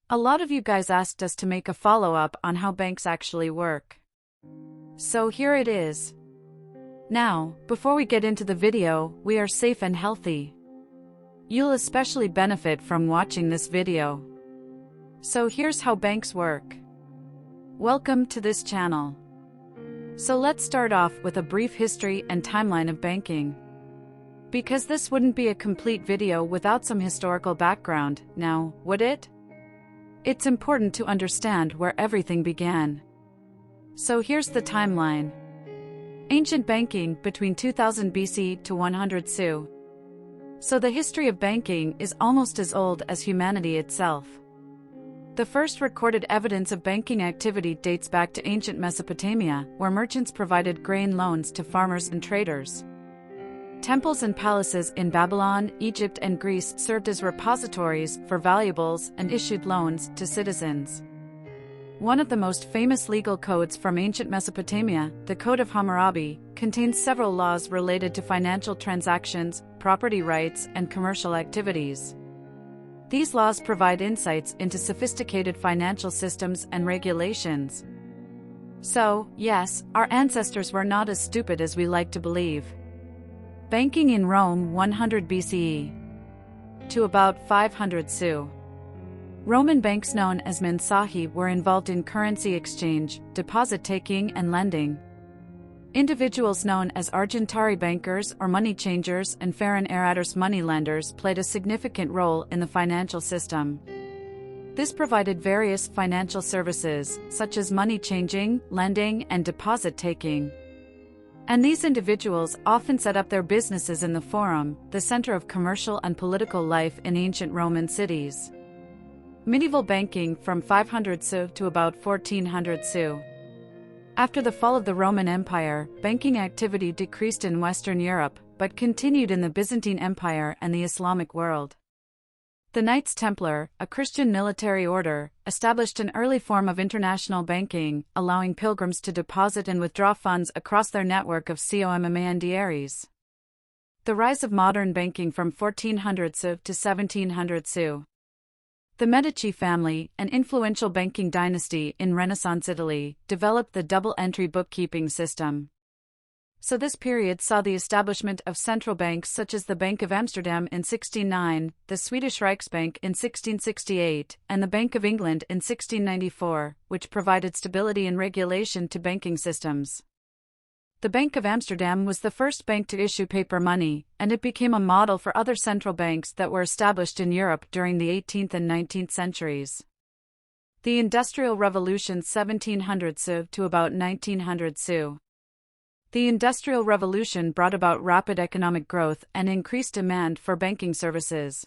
A lot of you guys asked us to make a follow-up on how banks actually work. So here it is. Now, before we get into the video, we are safe and healthy. You'll especially benefit from watching this video. So here's how banks work. Welcome to this channel. So let's start off with a brief history and timeline of banking. Because this wouldn't be a complete video without some historical background, now, would it? It's important to understand where everything began. So here's the timeline. Ancient banking between 2000 BC to 100 SU. So the history of banking is almost as old as humanity itself. The first recorded evidence of banking activity dates back to ancient Mesopotamia, where merchants provided grain loans to farmers and traders. Temples and palaces in Babylon, Egypt, and Greece served as repositories for valuables and issued loans to citizens. One of the most famous legal codes from ancient Mesopotamia, the Code of Hammurabi, contains several laws related to financial transactions, property rights, and commercial activities. These laws provide insights into sophisticated financial systems and regulations. So, yes, our ancestors were not as stupid as we like to believe. Banking in Rome 100 BCE to about 500 SU. Roman banks known as mensahi were involved in currency exchange, deposit-taking and lending. Individuals known as argentari bankers or money changers and foreign eratters moneylenders played a significant role in the financial system. This provided various financial services, such as money changing, lending, and deposit-taking. And these individuals often set up their businesses in the forum, the center of commercial and political life in ancient Roman cities. Medieval banking from 500 SU to about 1400 SU. After the fall of the Roman Empire, banking activity decreased in Western Europe, but continued in the Byzantine Empire and the Islamic world. The Knights Templar, a Christian military order, established an early form of international banking, allowing pilgrims to deposit and withdraw funds across their network of commanderies. The rise of modern banking from 1400 SU to 1700 SU. The Medici family, an influential banking dynasty in Renaissance Italy, developed the double-entry bookkeeping system. So this period saw the establishment of central banks such as the Bank of Amsterdam in 1609, the Swedish Riksbank in 1668, and the Bank of England in 1694, which provided stability and regulation to banking systems. The Bank of Amsterdam was the first bank to issue paper money, and it became a model for other central banks that were established in Europe during the 18th and 19th centuries. The Industrial Revolution 1700 SU to about 1900 SU. The Industrial Revolution brought about rapid economic growth and increased demand for banking services.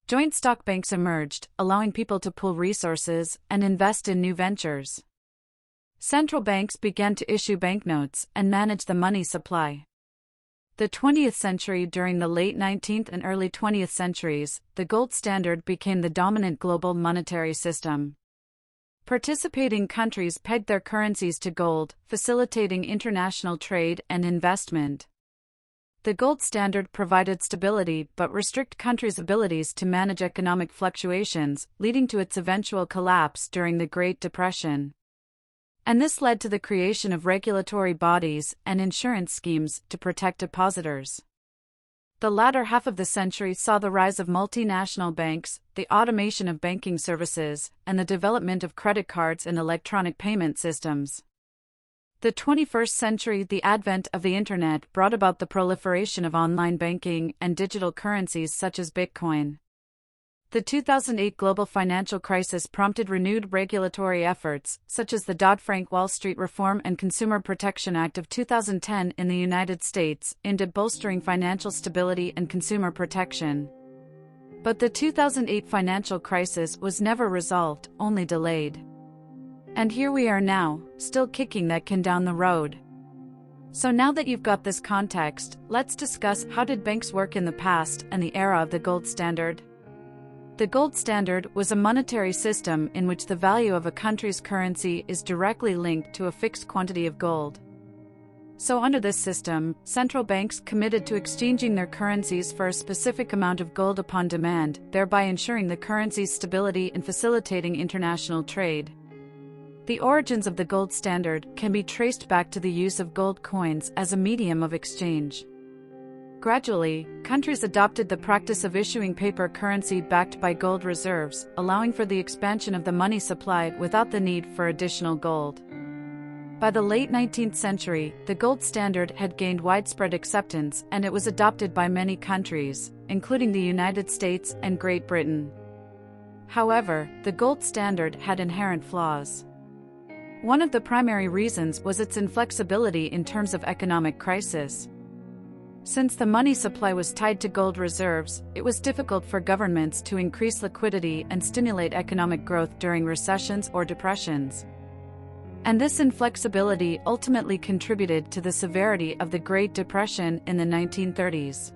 Joint stock banks emerged, allowing people to pool resources and invest in new ventures. Central banks began to issue banknotes and manage the money supply. The 20th century. During the late 19th and early 20th centuries, the gold standard became the dominant global monetary system. Participating countries pegged their currencies to gold, facilitating international trade and investment. The gold standard provided stability but restricted countries' abilities to manage economic fluctuations, leading to its eventual collapse during the Great Depression. And this led to the creation of regulatory bodies and insurance schemes to protect depositors. The latter half of the century saw the rise of multinational banks, the automation of banking services, and the development of credit cards and electronic payment systems. The 21st century. The advent of the Internet brought about the proliferation of online banking and digital currencies such as Bitcoin. The 2008 global financial crisis prompted renewed regulatory efforts, such as the Dodd-Frank Wall Street Reform and Consumer Protection Act of 2010 in the United States, aimed at bolstering financial stability and consumer protection. But the 2008 financial crisis was never resolved, only delayed. And here we are now, still kicking that can down the road. So now that you've got this context, let's discuss how did banks work in the past and the era of the gold standard. The gold standard was a monetary system in which the value of a country's currency is directly linked to a fixed quantity of gold. So under this system, central banks committed to exchanging their currencies for a specific amount of gold upon demand, thereby ensuring the currency's stability and facilitating international trade. The origins of the gold standard can be traced back to the use of gold coins as a medium of exchange. Gradually, countries adopted the practice of issuing paper currency backed by gold reserves, allowing for the expansion of the money supply without the need for additional gold. By the late 19th century, the gold standard had gained widespread acceptance and it was adopted by many countries, including the United States and Great Britain. However, the gold standard had inherent flaws. One of the primary reasons was its inflexibility in terms of economic crisis. Since the money supply was tied to gold reserves, it was difficult for governments to increase liquidity and stimulate economic growth during recessions or depressions. And this inflexibility ultimately contributed to the severity of the Great Depression in the 1930s.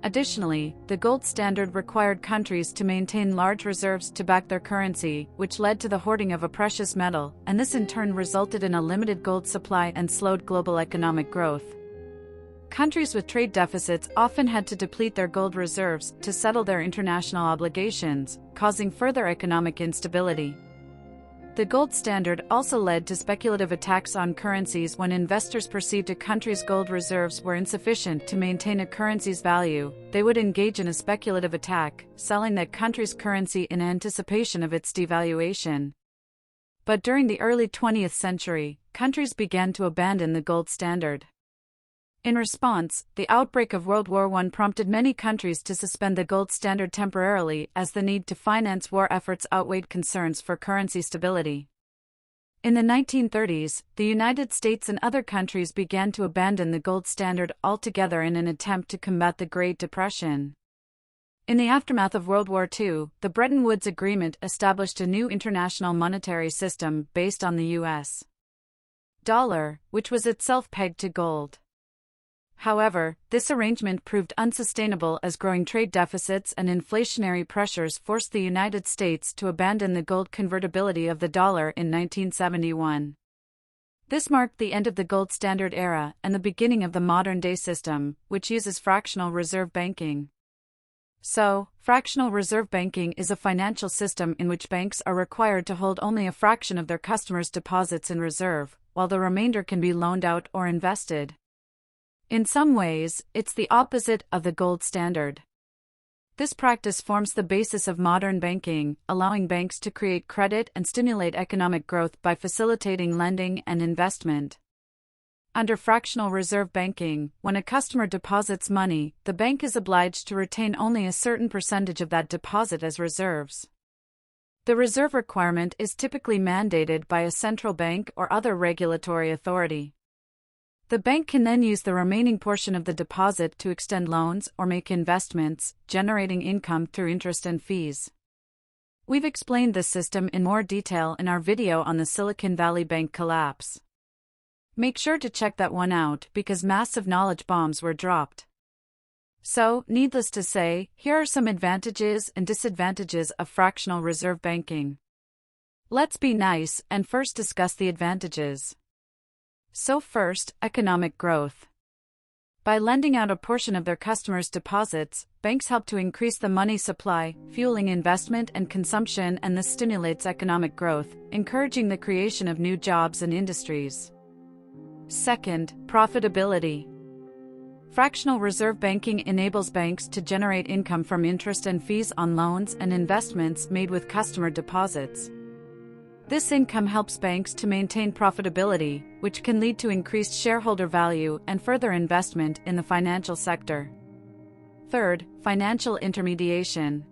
Additionally, the gold standard required countries to maintain large reserves to back their currency, which led to the hoarding of a precious metal, and this in turn resulted in a limited gold supply and slowed global economic growth. Countries with trade deficits often had to deplete their gold reserves to settle their international obligations, causing further economic instability. The gold standard also led to speculative attacks on currencies when investors perceived a country's gold reserves were insufficient to maintain a currency's value. They would engage in a speculative attack, selling that country's currency in anticipation of its devaluation. But during the early 20th century, countries began to abandon the gold standard. In response, the outbreak of World War I prompted many countries to suspend the gold standard temporarily as the need to finance war efforts outweighed concerns for currency stability. In the 1930s, the United States and other countries began to abandon the gold standard altogether in an attempt to combat the Great Depression. In the aftermath of World War II, the Bretton Woods Agreement established a new international monetary system based on the U.S. dollar, which was itself pegged to gold. However, this arrangement proved unsustainable as growing trade deficits and inflationary pressures forced the United States to abandon the gold convertibility of the dollar in 1971. This marked the end of the gold standard era and the beginning of the modern-day system, which uses fractional reserve banking. So, fractional reserve banking is a financial system in which banks are required to hold only a fraction of their customers' deposits in reserve, while the remainder can be loaned out or invested. In some ways, it's the opposite of the gold standard. This practice forms the basis of modern banking, allowing banks to create credit and stimulate economic growth by facilitating lending and investment. Under fractional reserve banking, when a customer deposits money, the bank is obliged to retain only a certain percentage of that deposit as reserves. The reserve requirement is typically mandated by a central bank or other regulatory authority. The bank can then use the remaining portion of the deposit to extend loans or make investments, generating income through interest and fees. We've explained this system in more detail in our video on the Silicon Valley Bank collapse. Make sure to check that one out because massive knowledge bombs were dropped. So, needless to say, here are some advantages and disadvantages of fractional reserve banking. Let's be nice and first discuss the advantages. So first, economic growth. By lending out a portion of their customers' deposits, banks help to increase the money supply, fueling investment and consumption, and this stimulates economic growth, encouraging the creation of new jobs and industries. Second, profitability. Fractional reserve banking enables banks to generate income from interest and fees on loans and investments made with customer deposits. This income helps banks to maintain profitability, which can lead to increased shareholder value and further investment in the financial sector. Third, financial intermediation.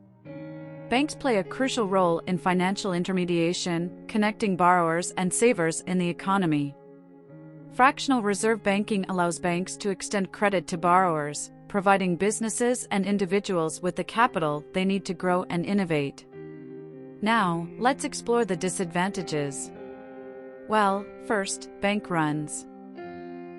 Banks play a crucial role in financial intermediation, connecting borrowers and savers in the economy. Fractional reserve banking allows banks to extend credit to borrowers, providing businesses and individuals with the capital they need to grow and innovate. Now, let's explore the disadvantages. Well, first, bank runs.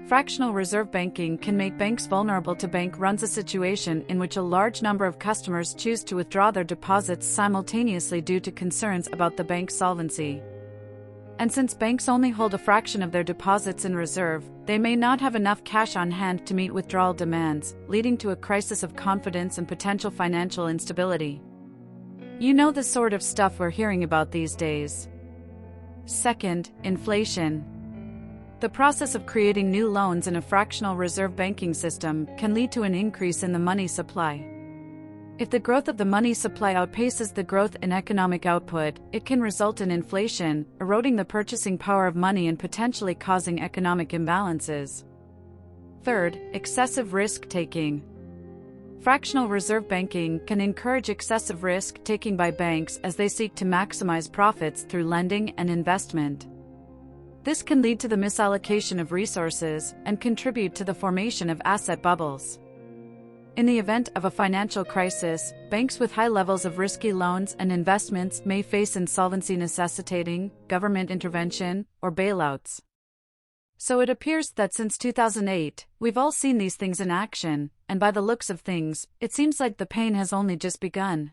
Fractional reserve banking can make banks vulnerable to bank runs, a situation in which a large number of customers choose to withdraw their deposits simultaneously due to concerns about the bank's solvency. And since banks only hold a fraction of their deposits in reserve, they may not have enough cash on hand to meet withdrawal demands, leading to a crisis of confidence and potential financial instability. You know the sort of stuff we're hearing about these days. Second, inflation. The process of creating new loans in a fractional reserve banking system can lead to an increase in the money supply. If the growth of the money supply outpaces the growth in economic output, it can result in inflation, eroding the purchasing power of money and potentially causing economic imbalances. Third, excessive risk-taking. Fractional reserve banking can encourage excessive risk-taking by banks as they seek to maximize profits through lending and investment. This can lead to the misallocation of resources and contribute to the formation of asset bubbles. In the event of a financial crisis, banks with high levels of risky loans and investments may face insolvency necessitating government intervention or bailouts. So it appears that since 2008, we've all seen these things in action, and by the looks of things, it seems like the pain has only just begun.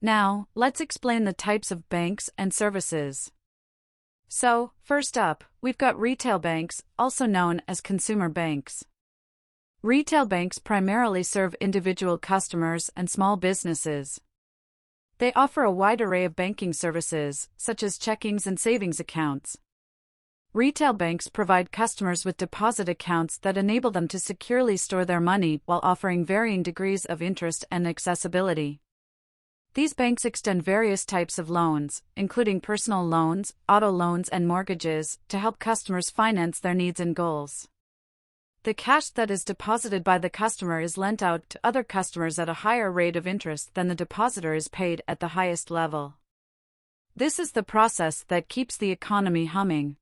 Now, let's explain the types of banks and services. So, first up, we've got retail banks, also known as consumer banks. Retail banks primarily serve individual customers and small businesses. They offer a wide array of banking services, such as checkings and savings accounts. Retail banks provide customers with deposit accounts that enable them to securely store their money while offering varying degrees of interest and accessibility. These banks extend various types of loans, including personal loans, auto loans, and mortgages, to help customers finance their needs and goals. The cash that is deposited by the customer is lent out to other customers at a higher rate of interest than the depositor is paid at the highest level. This is the process that keeps the economy humming.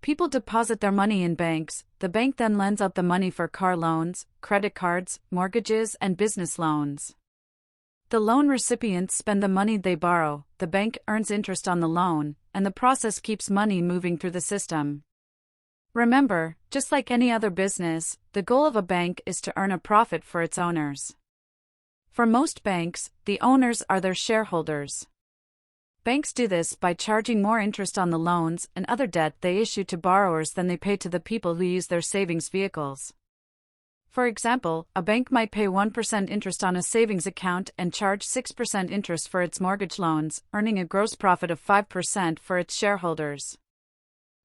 People deposit their money in banks, the bank then lends out the money for car loans, credit cards, mortgages, and business loans. The loan recipients spend the money they borrow, the bank earns interest on the loan, and the process keeps money moving through the system. Remember, just like any other business, the goal of a bank is to earn a profit for its owners. For most banks, the owners are their shareholders. Banks do this by charging more interest on the loans and other debt they issue to borrowers than they pay to the people who use their savings vehicles. For example, a bank might pay 1% interest on a savings account and charge 6% interest for its mortgage loans, earning a gross profit of 5% for its shareholders.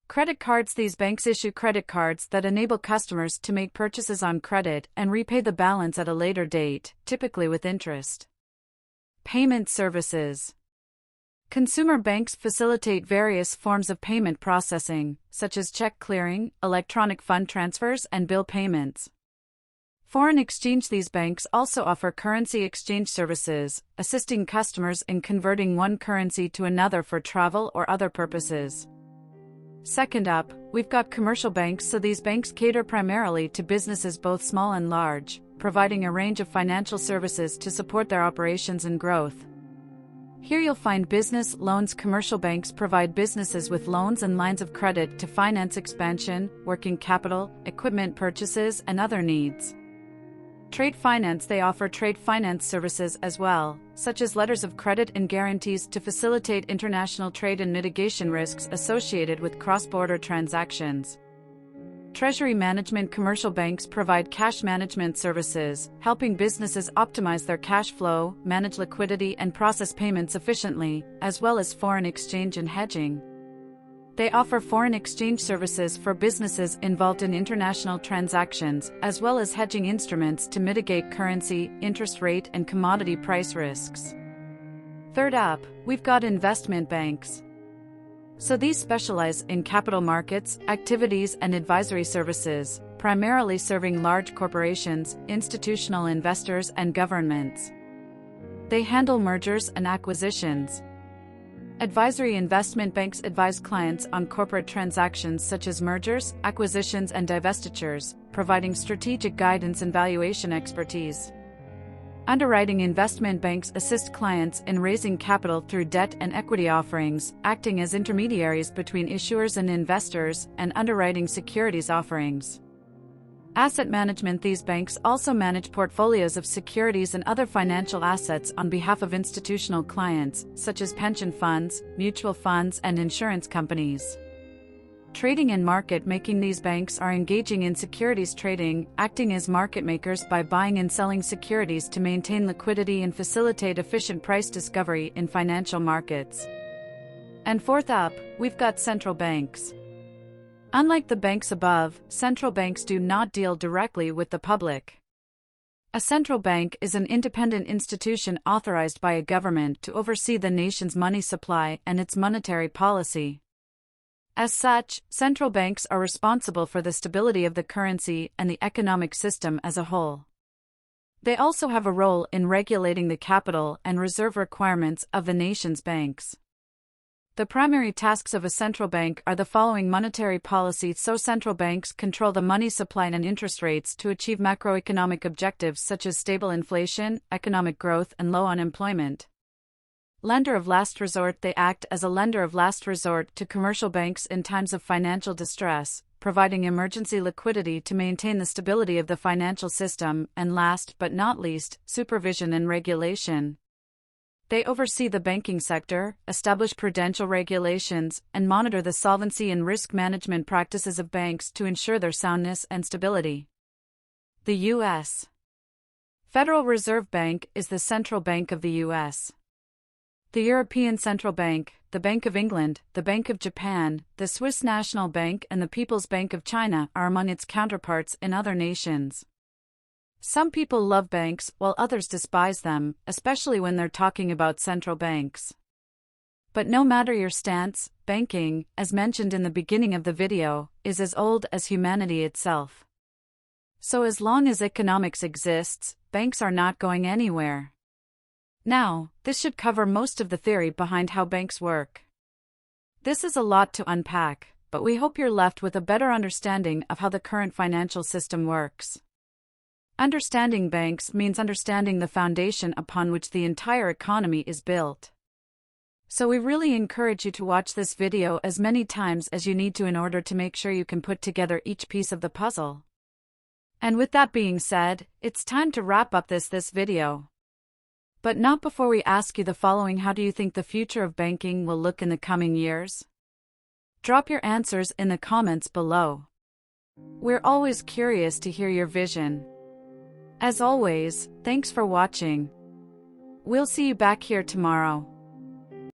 Credit cards. These banks issue credit cards that enable customers to make purchases on credit and repay the balance at a later date, typically with interest. Payment services. Consumer banks facilitate various forms of payment processing, such as check clearing, electronic fund transfers, and bill payments. Foreign exchange. These banks also offer currency exchange services, assisting customers in converting one currency to another for travel or other purposes. Second up, we've got commercial banks. So these banks cater primarily to businesses both small and large, providing a range of financial services to support their operations and growth. Here you'll find business loans. Commercial banks provide businesses with loans and lines of credit to finance expansion, working capital, equipment purchases, and other needs. Trade finance. They offer trade finance services as well, such as letters of credit and guarantees to facilitate international trade and mitigation risks associated with cross-border transactions. Treasury management. Commercial banks provide cash management services, helping businesses optimize their cash flow, manage liquidity, and process payments efficiently, as well as foreign exchange and hedging. They offer foreign exchange services for businesses involved in international transactions, as well as hedging instruments to mitigate currency, interest rate, and commodity price risks. Third up, we've got investment banks. So these specialize in capital markets, activities, and advisory services, primarily serving large corporations, institutional investors, and governments. They handle mergers and acquisitions. Advisory. Investment banks advise clients on corporate transactions such as mergers, acquisitions, and divestitures, providing strategic guidance and valuation expertise. Underwriting. Investment banks assist clients in raising capital through debt and equity offerings, acting as intermediaries between issuers and investors, and underwriting securities offerings. Asset management. These banks also manage portfolios of securities and other financial assets on behalf of institutional clients, such as pension funds, mutual funds, and insurance companies. Trading and market making. These banks are engaging in securities trading, acting as market makers by buying and selling securities to maintain liquidity and facilitate efficient price discovery in financial markets. And fourth up, we've got central banks. Unlike the banks above, central banks do not deal directly with the public. A central bank is an independent institution authorized by a government to oversee the nation's money supply and its monetary policy. As such, central banks are responsible for the stability of the currency and the economic system as a whole. They also have a role in regulating the capital and reserve requirements of the nation's banks. The primary tasks of a central bank are the following: monetary policy. So central banks control the money supply and interest rates to achieve macroeconomic objectives such as stable inflation, economic growth, and low unemployment. Lender of last resort. They act as a lender of last resort to commercial banks in times of financial distress, providing emergency liquidity to maintain the stability of the financial system. And last but not least, supervision and regulation. They oversee the banking sector, establish prudential regulations, and monitor the solvency and risk management practices of banks to ensure their soundness and stability. The U.S. Federal Reserve Bank is the central bank of the U.S. The European Central Bank, the Bank of England, the Bank of Japan, the Swiss National Bank, and the People's Bank of China are among its counterparts in other nations. Some people love banks while others despise them, especially when they're talking about central banks. But no matter your stance, banking, as mentioned in the beginning of the video, is as old as humanity itself. So as long as economics exists, banks are not going anywhere. Now, this should cover most of the theory behind how banks work. This is a lot to unpack, but we hope you're left with a better understanding of how the current financial system works. Understanding banks means understanding the foundation upon which the entire economy is built. So we really encourage you to watch this video as many times as you need to in order to make sure you can put together each piece of the puzzle. And with that being said, it's time to wrap up this video. But not before we ask you the following: how do you think the future of banking will look in the coming years? Drop your answers in the comments below. We're always curious to hear your vision. As always, thanks for watching. We'll see you back here tomorrow.